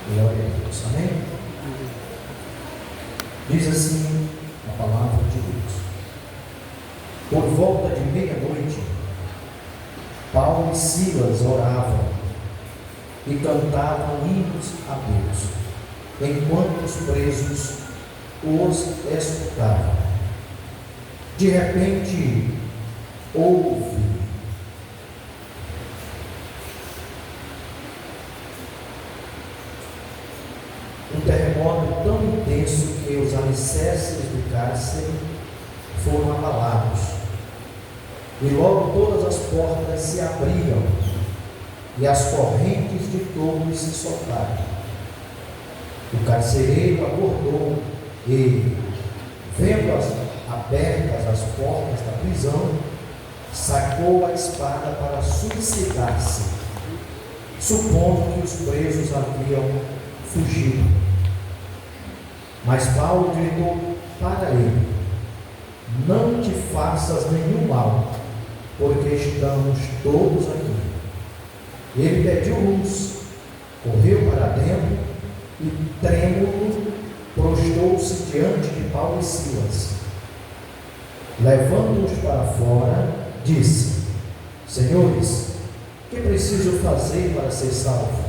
Glória a Deus. Amém? Diz assim a palavra de Deus. Por volta de meia-noite, Paulo e Silas oravam e cantavam hinos a Deus, enquanto os presos os escutavam. De repente, houve um terremoto tão intenso que os alicerces do cárcere foram abalados, e logo todas as portas se abriram e as correntes de todos se soltaram. O carcereiro acordou e, vendo abertas as portas da prisão, sacou a espada para suicidar-se, supondo que os presos haviam fugido. Mas Paulo gritou para ele: não te faças nenhum mal, porque estamos todos aqui. Ele pediu luz, correu para dentro e, trêmulo, prostrou-se diante de Paulo e Silas. Levando-os para fora, disse: senhores, que preciso fazer para ser salvo?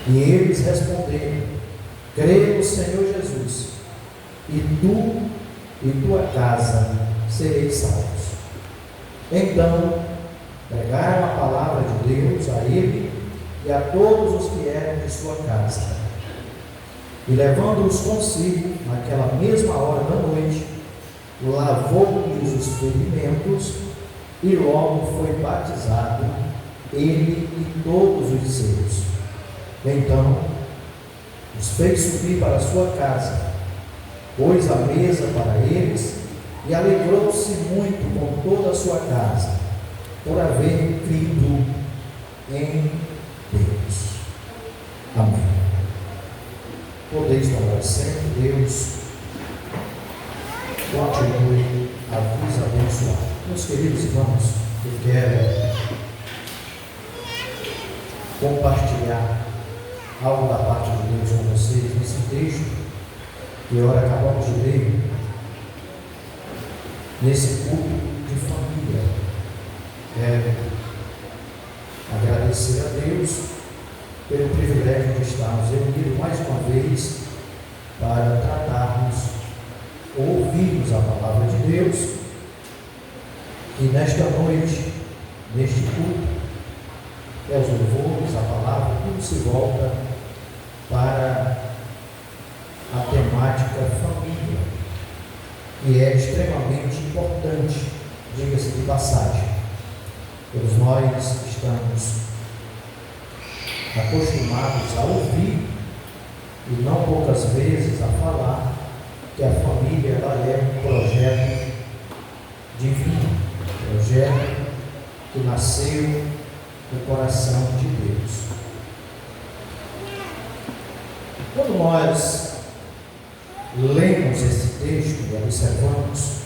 E eles responderam: creia no Senhor Jesus, e tu e tua casa sereis salvos. Então pregaram a palavra de Deus a ele e a todos os que eram de sua casa. E levando-os consigo, naquela mesma hora da noite, lavou-lhes os ferimentos, e logo foi batizado ele e todos os seus. Então os fez subir para a sua casa, pôs a mesa para eles e alegrou-se muito com toda a sua casa, por haver crido em Deus. Amém. Podeis falar sempre. Deus continue a vos abençoar. Meus queridos irmãos, eu quero compartilhar algo da parte de Deus com vocês nesse texto que agora acabamos de ler, nesse culto de família. Quero agradecer a Deus pelo privilégio de estarmos reunidos mais uma vez para tratarmos, ouvirmos a palavra de Deus, e nesta noite, neste culto, os louvores, a palavra, tudo se volta para a temática família, que é extremamente importante, diga-se de passagem. Todos nós estamos acostumados a ouvir, e não poucas vezes a falar, que a família ela é um projeto divino, um projeto que nasceu no coração de Deus. Quando nós lemos esse texto e observamos,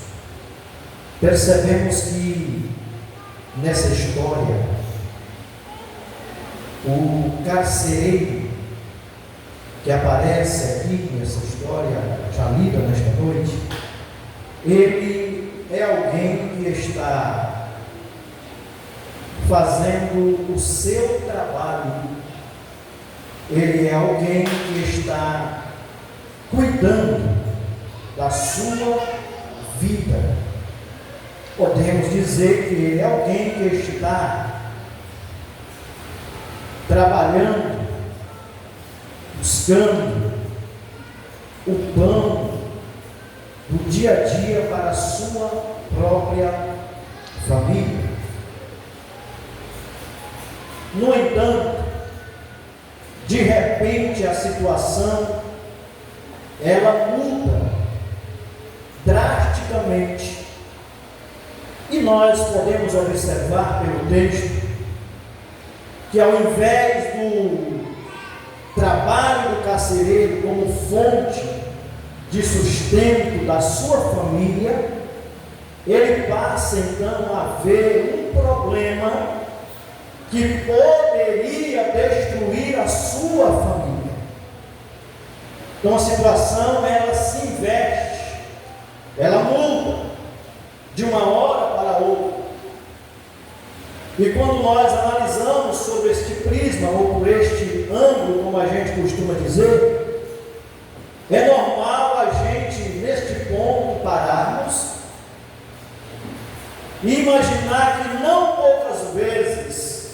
percebemos que nessa história o carcereiro que aparece aqui nessa história já lida nesta noite, ele é alguém que está fazendo o seu trabalho, ele é alguém que está cuidando da sua vida. Podemos dizer que ele é alguém que está trabalhando, buscando o pão do dia a dia para a sua própria família. No entanto, de repente a situação ela muda drasticamente, e nós podemos observar pelo texto que, ao invés do trabalho do carcereiro como fonte de sustento da sua família, ele passa então a ver um problema que poderia destruir a sua família. Então a situação, ela se inverte, ela muda de uma hora para outra. E quando nós analisamos sobre este prisma, ou por este ângulo, como a gente costuma dizer, é normal a gente, neste ponto, pararmos e imaginar que não poucas vezes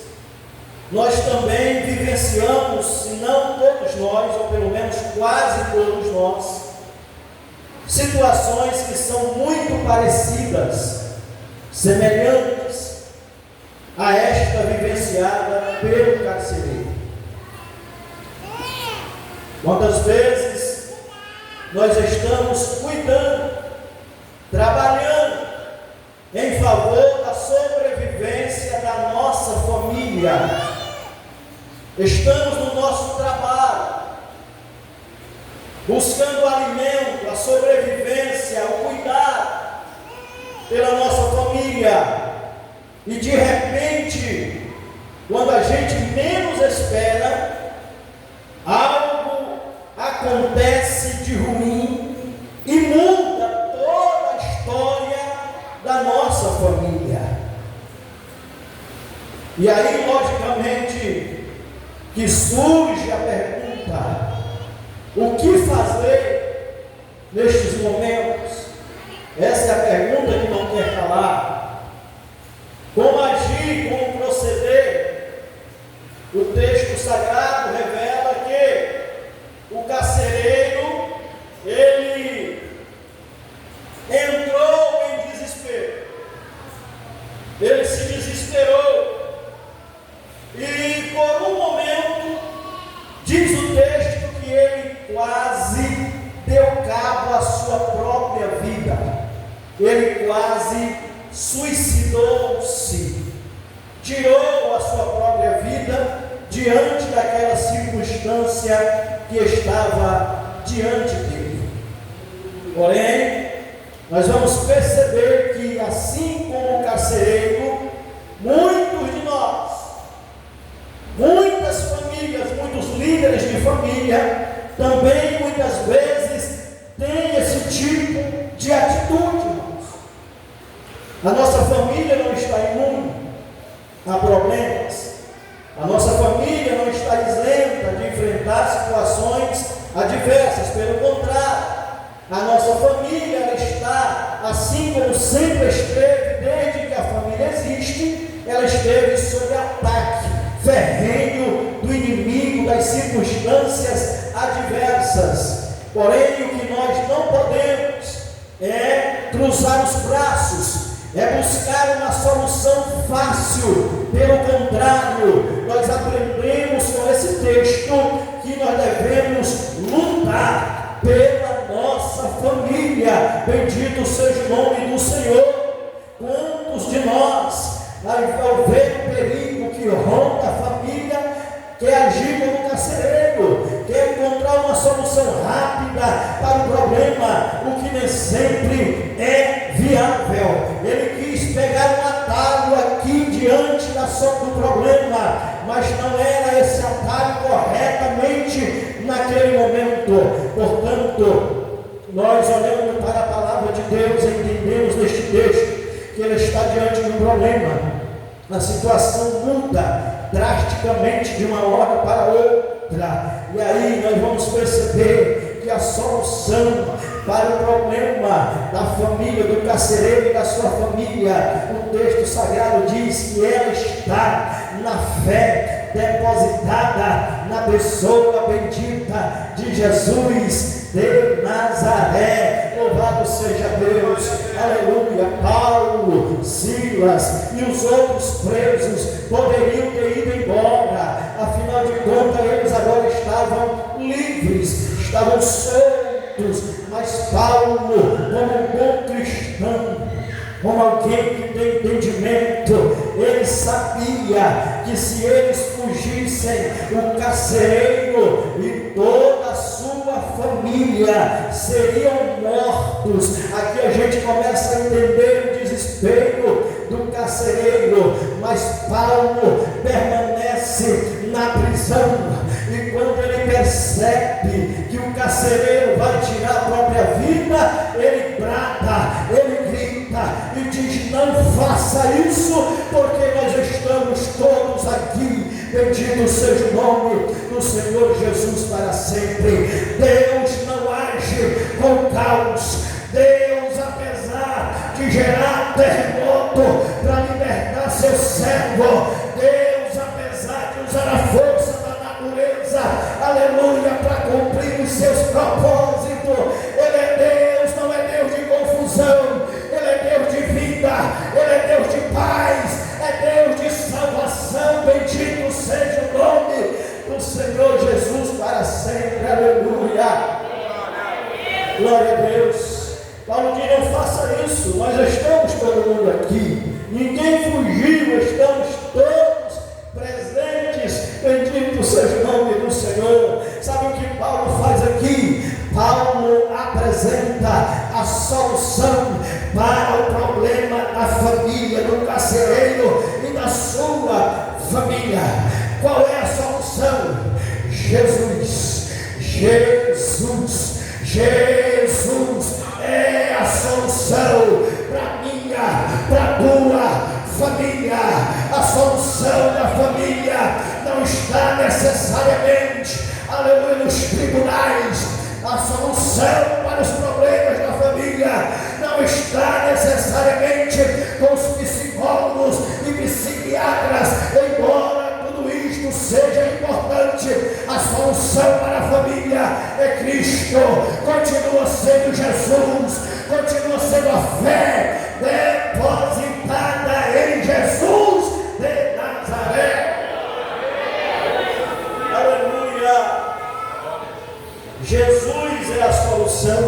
nós também vivenciamos, se não todos nós, ou pelo menos quase todos nós, situações que são muito parecidas, semelhantes a esta vivenciada pelo carcereiro. Quantas vezes nós estamos cuidando, trabalhando em favor da sobrevivência da nossa família, estamos no nosso trabalho, buscando o alimento, a sobrevivência, o cuidado pela nossa família, e de repente, quando a gente menos espera, algo acontece de ruim e muda toda a história da nossa família. E aí, logicamente, que surge a pergunta: o que fazer nestes momentos? Essa é a pergunta que não quer calar. Como agir, como proceder? O texto sagrado revela que o carcereiro, ele entrou em desespero, ele se desesperou, e por um momento, diz o texto que ele quase deu cabo à sua própria vida, ele quase suicidou-se, tirou a sua própria vida diante daquela circunstância que estava diante dele. Porém, nós vamos perceber que, assim como o carcereiro, muitos de nós, muitas famílias, muitos líderes de família, também muitas vezes têm esse tipo de atitude. A nossa família não está imune a problemas, a nossa família não está isenta de enfrentar situações adversas, pelo contrário, a nossa família está, assim como sempre esteve, desde que a família existe, ela esteve sob ataque ferrenho do inimigo, das circunstâncias adversas. Porém, o que nós não podemos é cruzar os braços, é buscar uma solução fácil. Pelo contrário, nós aprendemos com esse texto que nós devemos lutar pela nossa família. Bendito seja o nome do Senhor. Quantos de nós, ao ver o perigo que ronda a família, quer agir como carcereiro, quer encontrar uma solução rápida para o problema, o que nem sempre é viável. Ele quis pegar um atalho aqui diante do problema, mas não era esse atalho corretamente naquele momento. Portanto, nós olhando para a palavra de Deus, entendemos neste texto que ele está diante de um problema. A situação muda drasticamente de uma hora para outra, e aí nós vamos perceber que a solução para o problema da família, do carcereiro e da sua família, o texto sagrado diz que ela está na fé depositada na pessoa bendita de Jesus de Nazaré. Louvado seja Deus, aleluia. Paulo, Silas e os outros presos poderiam ter ido embora, afinal de contas eles agora estavam livres, estavam soltos. Mas Paulo, como um bom cristão, como alguém que tem entendimento, ele sabia que se eles fugissem, o carcereiro e toda a sua família seriam mortos. Aqui a gente começa a entender o desespero do carcereiro, mas Paulo permanece na prisão, e quando ele percebe que o carcereiro vai tirar a própria vida, ele brada, ele grita e diz: não faça isso, porque nós estamos todos aqui. Bendito seja o nome do Senhor Jesus para sempre. Deus não age com caos. Deus, apesar de gerar terremoto para libertar seu servo, Deus, apesar de usar a força da natureza, aleluia, para cumprir os seus propósitos, Ele é Deus, não é Deus de confusão, Ele é Deus de vida, Ele é Deus de paz, é Deus de salvação. Bendito seja o nome do Senhor Jesus para sempre, aleluia, glória a Deus. Paulo diz: não faça isso, nós estamos todo mundo aqui, ninguém fugiu, estamos todos presentes, bendito seja o nome do Senhor. Sabe o que Paulo faz aqui? Paulo apresenta a solução para o problema da família, do carcereiro e da sua família. Qual é a solução? Jesus, Jesus, Jesus é a solução para minha, para tua família. A solução da família não está necessariamente, aleluia, nos tribunais. A solução para os problemas da família não está necessariamente com os psicólogos e psiquiatras, embora tudo isto seja importante. A solução para a família é Cristo, continua sendo Jesus, continua sendo a fé depositada em Jesus de Nazaré. Aleluia! Jesus é a solução,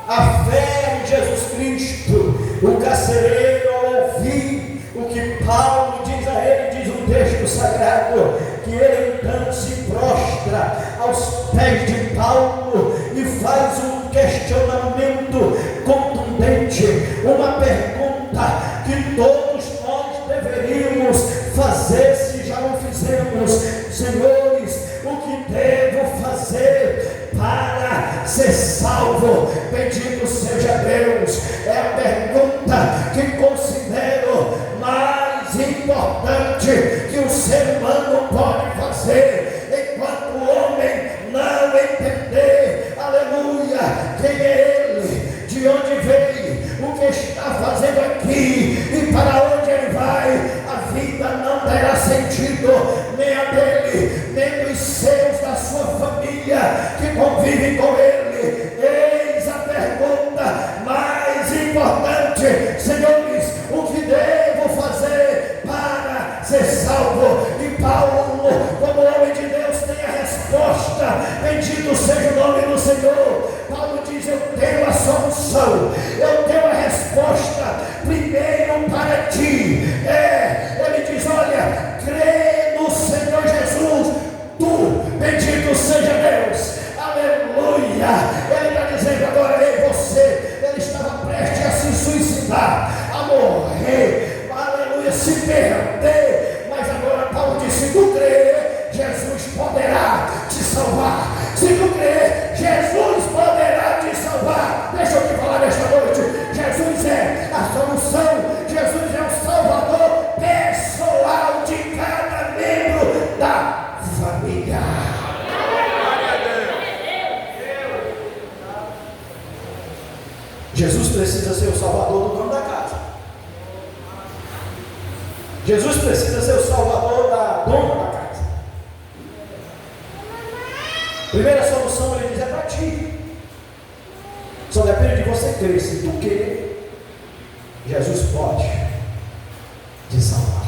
a fé em Jesus Cristo. O carcereiro, ao ouvir o que Paulo diz a ele, diz o texto sagrado, que ele então se prostra aos pés de Paulo e faz um questionamento contundente, uma pergunta que todos nós deveríamos fazer, se já não fizemos: senhores, o que devo fazer para ser salvo? Bendito seja Deus. É a pergunta que considero mais importante que o ser humano pode fazer, enquanto o homem não entender, aleluia, quem é ele, de onde veio, o que está fazendo aqui e para onde ele vai. A vida não terá sentido, nem a dele, nem dos seus, da sua família que convivem com ele. Eis a pergunta mais importante: senhores, o que devo fazer para ser salvo? E Paulo, como homem de Deus, tem a resposta. Bendito seja o nome do Senhor. Paulo diz: eu tenho a solução, eu tenho a resposta. Primeiro para ti, ele diz: olha, crê no Senhor Jesus, tu, bendito seja Deus, aleluia. Ele está dizendo agora: ei, você, ele estava prestes a se suicidar, a morrer, aleluia, se perder, mas agora Paulo disse: se tu crer, Jesus poderá te salvar. Se tu crer, Jesus poderá te salvar. Deixa eu te falar nesta noite: Jesus é a solução, Jesus é o Salvador pessoal de cada membro da família. Jesus precisa ser o Salvador do dono da casa. Jesus precisa ser o Salvador da dona da casa. Primeira solução, ele diz, é para ti. Só depende de você crer. Se tu querer, Jesus pode te salvar.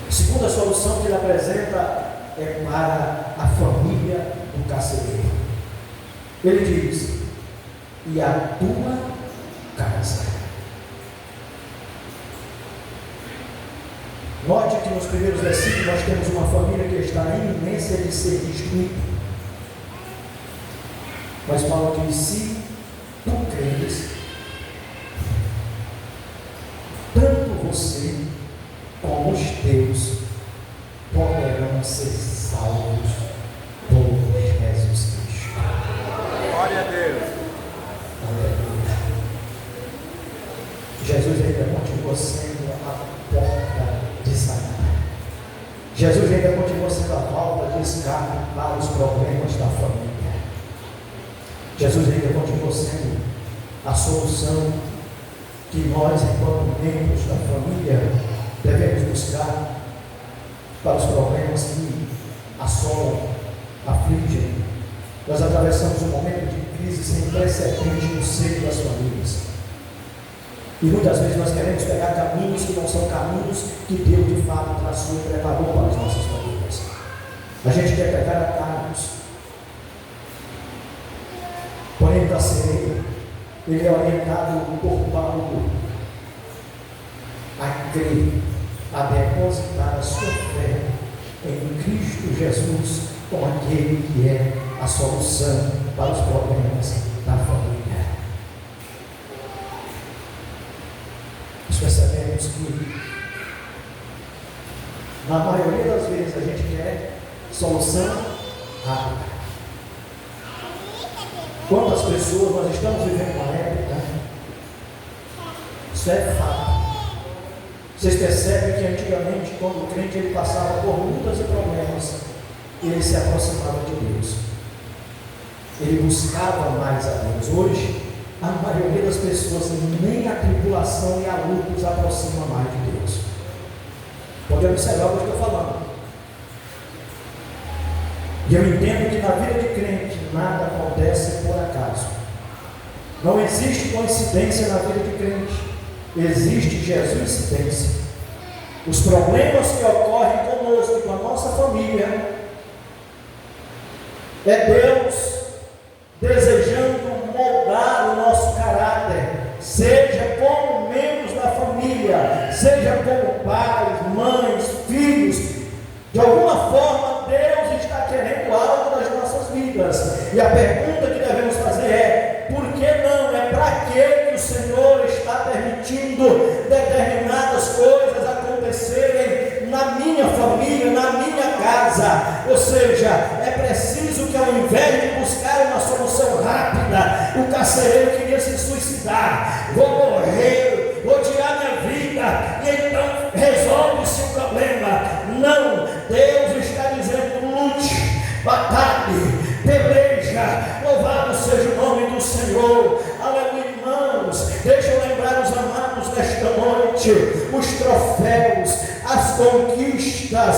A segunda solução que ele apresenta é para a família do carcereiro. Ele diz: e a tua casa. Note que nos primeiros versículos nós temos uma família que está na iminência de ser destruída. Mas Paulo diz: se tu creres, tanto você, como os teus, poderão ser salvos por Jesus Cristo. Glória a Deus. Aleluia. Jesus ainda continua sendo a porta de saída. Jesus ainda continua sendo a válvula de escape para os problemas da família. Jesus ainda continua sendo a solução que nós, enquanto membros da família, devemos buscar para os problemas que assolam, afligem. Nós atravessamos um momento de crise sem precedente no seio das famílias. E muitas vezes nós queremos pegar caminhos que não são caminhos que Deus de fato traçou e preparou para as nossas famílias. A gente quer pegar atalhos. Porém, para ser ele é orientado por Paulo a crer, a depositar a sua fé em Cristo Jesus como aquele que é a solução para os problemas da família. Nós percebemos que na maioria das vezes a gente quer solução rápida. Quantas pessoas nós estamos vivendo uma época, isso é fato. Vocês percebem que antigamente, quando o crente ele passava por lutas e problemas, ele se aproximava de Deus, ele buscava mais a Deus. Hoje, a maioria das pessoas, nem a tribulação e a luta os aproxima mais de Deus. Pode observar o que eu estou falando. E eu entendo que na vida de crente nada acontece por acaso. Não existe coincidência na vida de crente. Existe Jesuscidência. Os problemas que ocorrem conosco e com a nossa família é Deus desejando moldar o nosso caráter, seja como membros da família, seja como pais, mães, filhos. De alguma forma Deus está querendo algo das nossas vidas. E a pergunta que devemos fazer é: por que não? É para que o Senhor está permitindo determinadas coisas acontecerem na minha família, na minha casa? Ou seja, é preciso que, ao invés de buscar uma solução rápida, o carcereiro queria se suicidar. Vou morrer, vou tirar minha vida, e então resolve-se o problema. Não, Deus está dizendo: lute, batalhe, peleja, louvado seja o nome do Senhor. Aleluia, irmãos. Deixa eu lembrar os amados nesta noite, os troféus, as conquistas,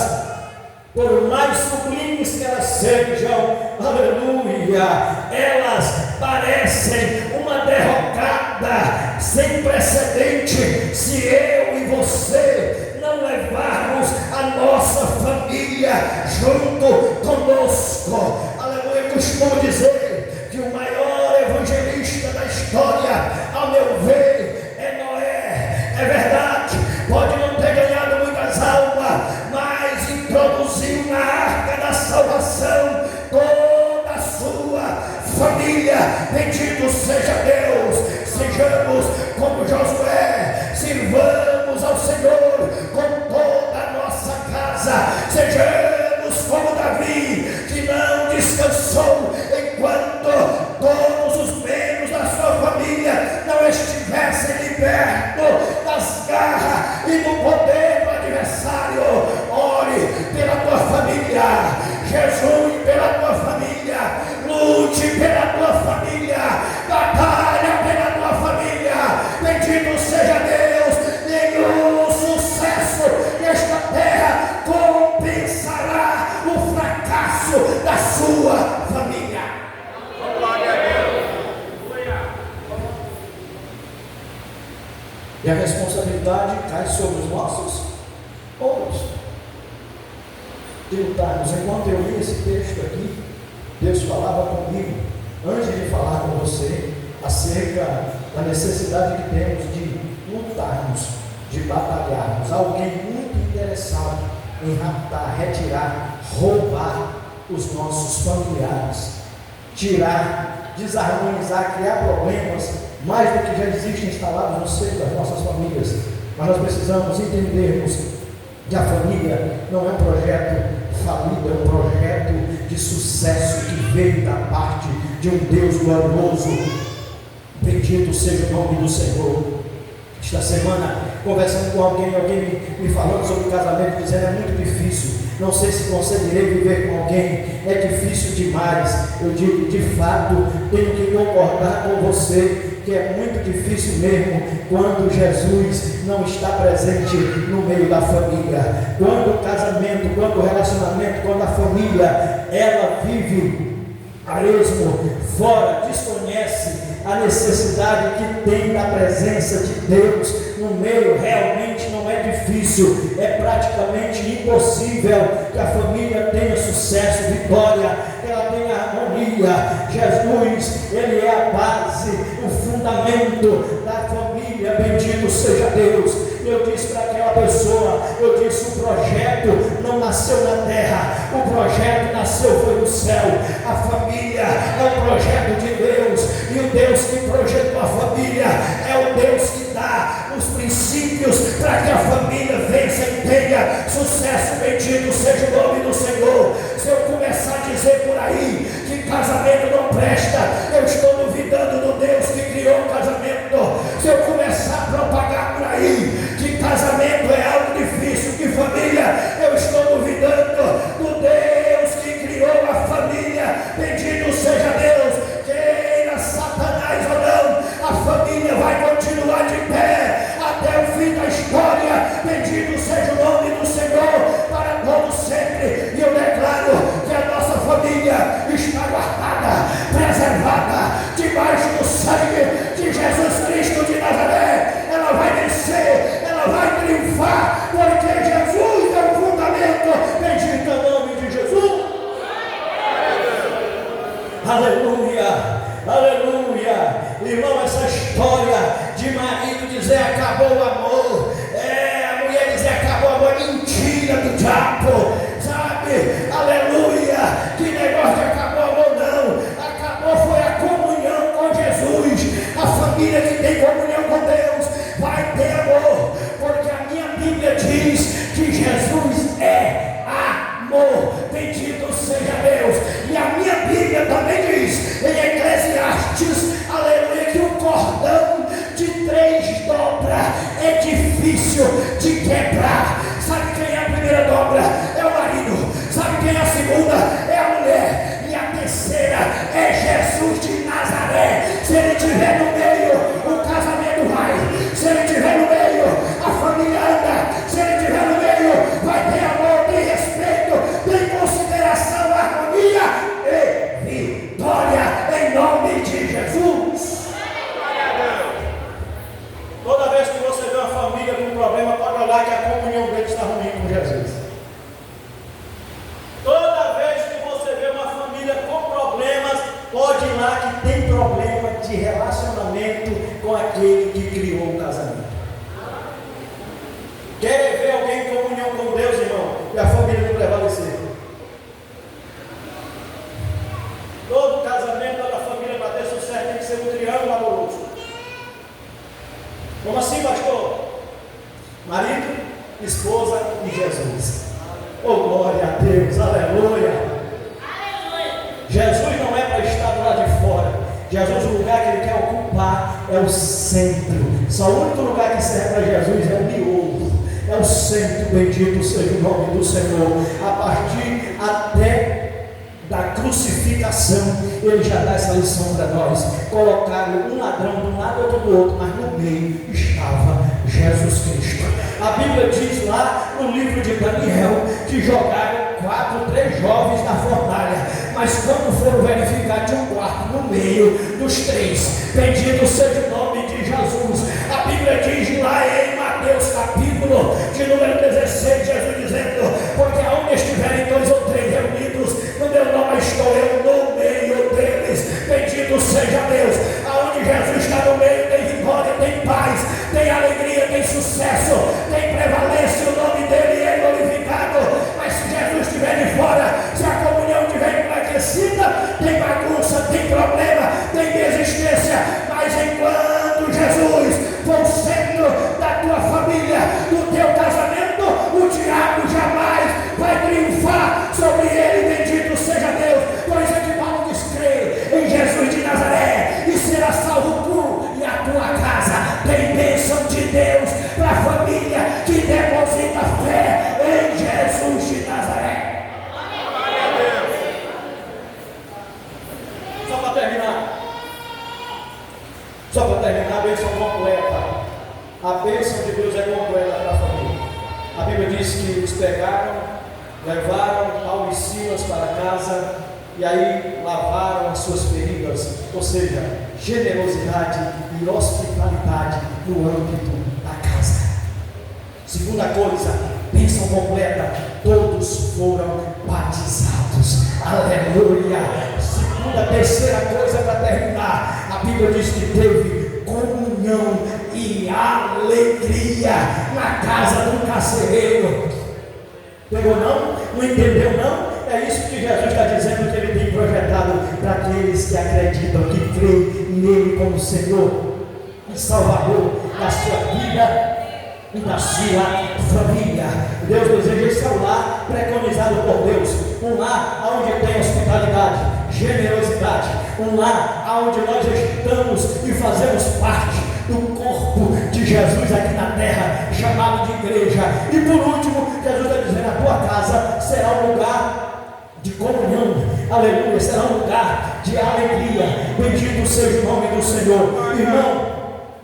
por mais sublimes que elas sejam, aleluia, elas parecem uma derrocada sem precedente se eu e você não levarmos a nossa família junto conosco. Aleluia. Costumo dizer que o maior evangelista da história, ao meu ver, é Noé. É verdade, pode não ter ganhado muitas almas, mas introduziu na arca da salvação toda a sua família. Bendito seja Deus. Sejamos como Josué, sirvamos ao Senhor com toda a nossa casa. Sejamos como Davi, que não descansou enquanto todos os membros da sua família não estivessem libertos das garras e do poder do adversário. Ore pela tua família, jejue pela tua família, lute pela tua família, batalha pela tua família. Bendito seja Deus. Nenhum sucesso nesta terra compensará o fracasso da sua família. Glória a Deus. E a responsabilidade cai sobre os nossos ombros de lutarmos. Enquanto eu li esse texto aqui, Deus falava comigo, antes de falar com você, acerca da necessidade que temos de lutarmos, de batalharmos. Alguém muito interessado em raptar, retirar, roubar os nossos familiares, tirar, desarmonizar, criar problemas mais do que já existem instalados no seio das nossas famílias. Mas nós precisamos entendermos que a família não é um projeto falido, é um projeto de sucesso que veio da parte de um Deus glorioso. Bendito seja o nome do Senhor. Esta semana, conversando com alguém me falando sobre casamento, dizendo: é muito difícil, não sei se conseguirei viver com alguém, é difícil demais. Eu digo: de fato, tenho que concordar com você, que é muito difícil mesmo quando Jesus não está presente no meio da família. Quando o casamento, quando o relacionamento, quando a família, ela vive a esmo, fora, desconhece a necessidade que tem da presença de Deus no meio. Realmente não é difícil, é praticamente impossível que a família tenha sucesso, vitória, que ela tenha harmonia. Jesus, Ele é a base, o fundamento da família. Bendito seja Deus. Eu disse para aquela pessoa, eu disse: o projeto não nasceu na terra, o projeto nasceu foi no céu. A família é o projeto de Deus, e o Deus que projetou a família é o Deus que dá os princípios para que a família vença e tenha sucesso. Bendito seja o nome do Senhor. Se eu começar a dizer por aí que casamento não presta, eu estou duvidando do Deus que criou o casamento. Se eu começar a propagar por aí que casamento é algo difícil, que família, eu estou duvidando do Deus que criou a família. Bendito seja Deus. Queira Satanás ou não, a família vai continuar de pé até o fim da história. Bendito seja o nome do Senhor para todo sempre. E eu declaro que a nossa família está guardada, preservada debaixo do sangue de Jesus Cristo de Nazaré. Ela vai vencer, ela vai triunfar, porque Jesus é o fundamento. Bendito é o nome de Jesus. Aleluia, aleluia. Irmão, essa história de marido dizer acabou o amor, a mulher dizer acabou o amor, é mentira do diabo, sabe? Aleluia. Que negócio de acabou o amor, não. Acabou foi a comunhão com Jesus. A família que tem comunhão com Deus vai ter amor, porque a minha Bíblia diz que Jesus é amor. Bendito seja Deus. E a minha Bíblia também diz em Eclesiastes, aleluia, que o cordão de 3 dobras é difícil de quebrar. Sabe quem é a primeira dobra? É o marido. Sabe quem é a segunda? É a mulher. E a terceira é Jesus de Nazaré. Se ele estiver no meio, o casamento vai. Se ele estiver no meio, a família anda. Se ele estiver no meio, vai ter amor, tem respeito, tem consideração, harmonia e vitória em nome de Jesus. Toda vez que você vê uma família com problema, pode olhar que a comunhão deles está ruim com Jesus. Toda vez que você vê uma família com problemas, pode ir lá que tem problema de relacionamento com aquele que criou o casamento. Quer ver alguém em comunhão com Deus, irmão, e a família não prevalecer? Todo casamento da família para ter sucesso tem que ser um triângulo amoroso. Como assim, pastor? Marido, esposa e Jesus. Oh, glória a Deus, aleluia. Jesus não é para estar do lado de fora. Jesus, o lugar que ele quer ocupar é o centro. Só o único lugar que serve para Jesus é o miolo, é o centro. Bendito seja o nome do Senhor. A partir até da crucificação, ele já dá essa lição para nós. Colocaram um ladrão de um lado e outro do outro, mas no meio estava Jesus Cristo. A Bíblia diz lá no livro de Daniel que jogaram 3 jovens na fornalha, mas quando foram verificar, de um quarto no meio dos 3. Bendito seja o nome de Jesus. A Bíblia diz lá em Mateus capítulo de número 16, Jesus dizendo: porque aonde estiverem 2 ou 3 reunidos no meu nome, estou eu no meio deles. Bendito seja Deus. Aonde Jesus está no meio, tem vitória, tem paz, tem alegria, tem sucesso, tem prevalência. O nome dele é glorificado. Mas se Jesus estiver de fora, se a comunhão estiver enfraquecida, tem bagunça, tem problema, tem desistência. Mas enquanto Jesus for o centro da tua família, aumenta a fé em Jesus de Nazaré. Glória a Deus. Só para terminar, a bênção completa. A bênção de Deus é completa para a família. A Bíblia diz que eles pegaram, levaram Paulo e Silas para casa e aí lavaram as suas feridas, ou seja, generosidade e hospitalidade no âmbito da casa. Segunda coisa, bênção completa, todos foram batizados. Aleluia. Terceira coisa para terminar, a Bíblia diz que teve comunhão e alegria na casa do carcereiro. Pegou não? Não entendeu não? É isso que Jesus está dizendo que Ele tem projetado para aqueles que acreditam, que creem nele como Senhor e Salvador da sua vida e da sua família. Deus deseja esse lar preconizado por Deus, um lar onde tem hospitalidade, generosidade, um lar onde nós estamos e fazemos parte do corpo de Jesus aqui na terra, chamado de igreja. E por último, Jesus está dizendo: a tua casa será um lugar de comunhão, aleluia, será um lugar de alegria. Bendito seja o nome do Senhor. Irmão,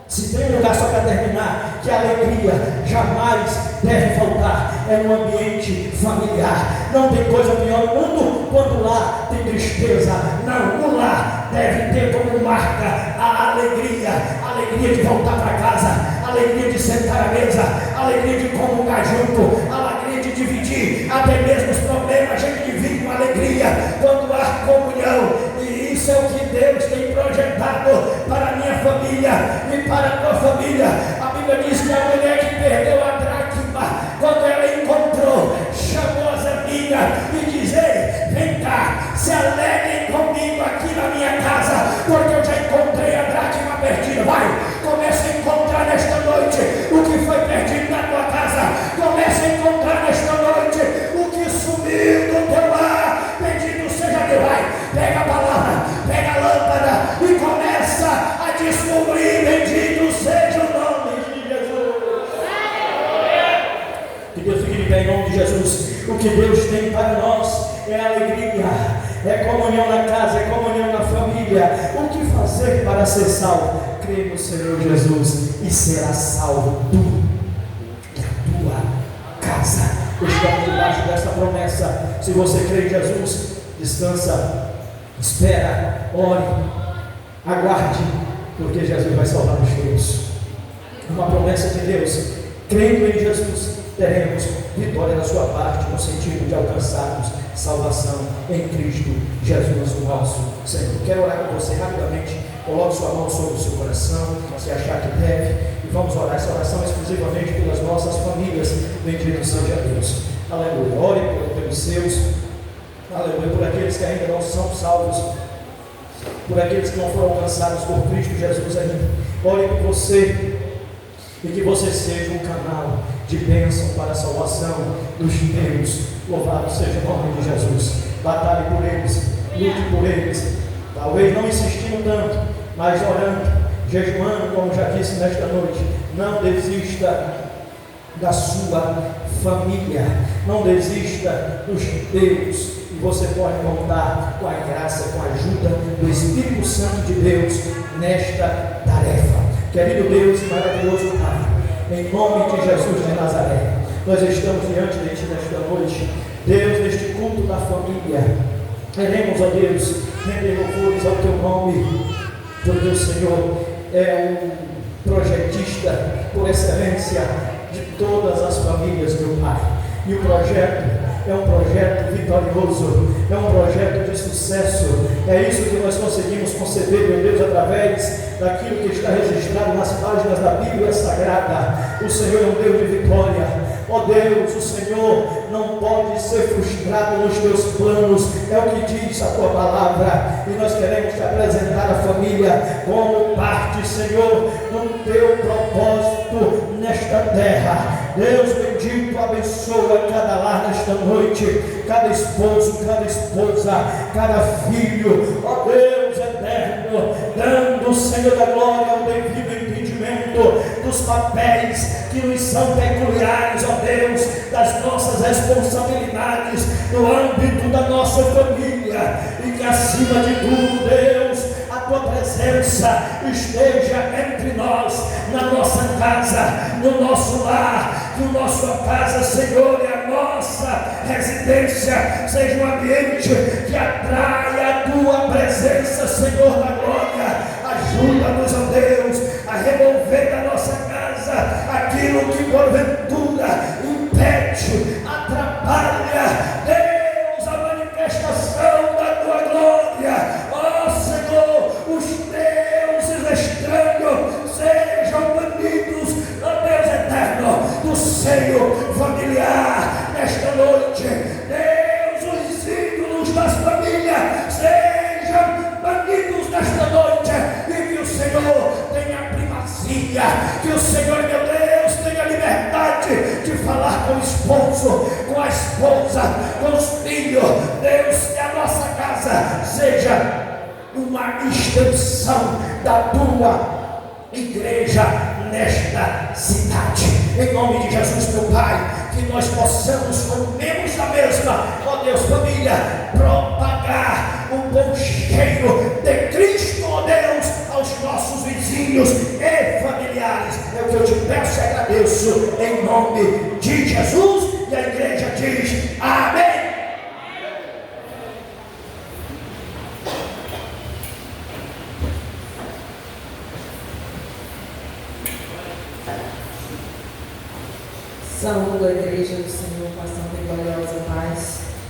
se tem um lugar, só para terminar, que a alegria jamais deve faltar, é um ambiente familiar. Não tem coisa pior no mundo quando lá tem tristeza. Não, o lar deve ter como marca a alegria de voltar para casa, a alegria de sentar à mesa, a alegria de comungar junto, a alegria de dividir, até mesmo os problemas a gente divide com alegria quando há comunhão. E isso é o que Deus tem projetado para a minha família e para a tua família. A Bíblia diz que a mulher que perdeu a dracma, quando ela encontrou, chamou as amigas e disse: ei, vem cá, se alegrem comigo aqui na minha casa, porque eu já encontrei a dracma perdida. Vai, comece a encontrar nesta noite o que foi perdido na tua casa. Comece a encontrar nesta noite o que sumiu do teu lar. Bendito seja Deus. Vai, pega a palavra, pega a lâmpada e começa a descobrir. Bendito seja o nome de Jesus. Que Deus fique de pé em nome de Jesus. O que Deus tem para nós é alegria, é comunhão na casa, é comunhão na família. O que fazer para ser salvo? Crê no Senhor Jesus e será salvo tu e a tua casa. Estamos debaixo dessa promessa. Se você crê em Jesus, descansa, espera, ore, aguarde, porque Jesus vai salvar os teus. Uma promessa de Deus. Crendo em Jesus, teremos vitória da sua parte, no sentido de alcançarmos salvação em Cristo Jesus, o nosso Senhor. Quero orar com você rapidamente. Coloque sua mão sobre o seu coração, se você achar que deve, e vamos orar essa oração exclusivamente pelas nossas famílias. Bendito seja Deus. Aleluia. Ore pelos seus, aleluia, por aqueles que ainda não são salvos, por aqueles que não foram alcançados por Cristo Jesus ainda. Ore por você, e que você seja um canal de bênção para a salvação dos teus. Louvado seja o nome de Jesus. Batalhe por eles, lute por eles, talvez não insistindo tanto, mas orando, jejuando, como já disse nesta noite. Não desista da sua família, não desista dos teus, e você pode contar com a graça, com a ajuda do Espírito Santo de Deus nesta tarefa. Querido Deus e maravilhoso Pai, em nome de Jesus de Nazaré, nós estamos diante de Ti nesta noite. Deus, neste culto da família, queremos, ó Deus, render louvores ao Teu nome, porque o Senhor é um projetista por excelência de todas as famílias, meu Pai. E o projeto é um projeto vitorioso, é um projeto de sucesso. É isso que nós conseguimos conceber, meu Deus, através daquilo que está registrado nas páginas da Bíblia Sagrada. O Senhor é um Deus de vitória. Ó Deus, o Senhor não pode ser frustrado nos teus planos, é o que diz a tua palavra, e nós queremos te apresentar a família como parte, Senhor, do teu propósito nesta terra. Deus bendito, abençoa cada lar nesta noite, cada esposo, cada esposa, cada filho, ó Deus eterno, dando, Senhor da glória, o devido entendimento dos papéis que nos são peculiares, ó Deus, das nossas responsabilidades no âmbito da nossa família, e que acima de tudo, Deus, a tua presença esteja entre nós, na nossa casa, no nosso lar, que o nossa casa, Senhor, e a nossa residência seja um ambiente que atraia a tua presença, Senhor da glória. Ajuda-nos, ó Deus, a remover da nossa casa aquilo que porventura impede, atrapalha, Deus, a manifestação da tua glória. Ó Senhor, os deuses estranhos sejam banidos, ó Deus eterno, do seio familiar nesta noite. Deus, os ídolos das famílias sejam banidos nesta noite, e que o Senhor tenha primazia, que o Senhor, meu Deus, tenha liberdade de falar com o esposo, com a esposa, com os filhos. Deus, que a nossa casa seja uma extensão da tua igreja nesta cidade, em nome de Jesus, meu Pai, que nós possamos, como membros da mesma, ó Deus, família, propagar o bom cheiro de Cristo, ó Deus, aos nossos vizinhos e familiares. É o que eu te peço e agradeço, em nome de Jesus, e a igreja diz amém. Saúdo a igreja do Senhor com a santa e gloriosa paz.